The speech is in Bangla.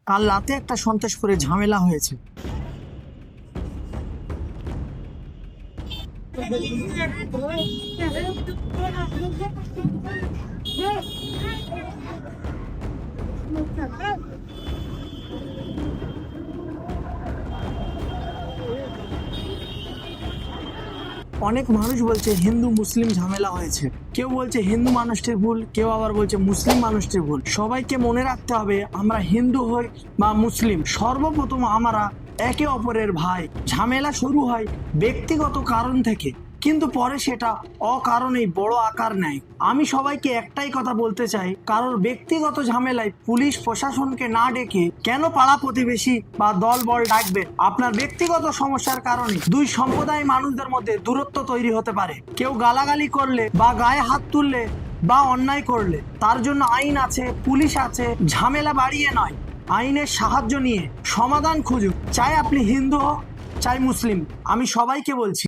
কাল রাতে একটা সন্ত্রাসপুরে ঝামেলা হয়েছে। অনেক মানুষ বলছে হিন্দু মুসলিম ঝামেলা হয়েছে, কেউ বলছে হিন্দু মানুষটির ভুল, কেউ আবার বলছে মুসলিম মানুষটির ভুল। সবাইকে মনে রাখতে হবে, আমরা হিন্দু হই বা মুসলিম, সর্বপ্রথম আমরা একে অপরের ভাই। ঝামেলা শুরু হয় ব্যক্তিগত কারণ থেকে, কিন্তু পরে সেটা অকারণেই বড় আকার নেয়। আমি সবাইকে একটাই কথা বলতে চাই, কারোর ব্যক্তিগত ঝামেলায় পুলিশ প্রশাসনকে না ডেকে কেন পাড়া প্রতিবেশী বা দল বল ডাকবে? আপনার ব্যক্তিগত সমস্যার কারণে দুই সম্প্রদায় মানুষদের মধ্যে দূরত্ব তৈরি হতে পারে। কেউ গালাগালি করলে বা গায়ে হাত তুললে বা অন্যায় করলে তার জন্য আইন আছে, পুলিশ আছে। ঝামেলা বাড়িয়ে নয়, আইনের সাহায্য নিয়ে সমাধান খুঁজুন। চাই আপনি হিন্দু হোক চাই মুসলিম, আমি সবাইকে বলছি।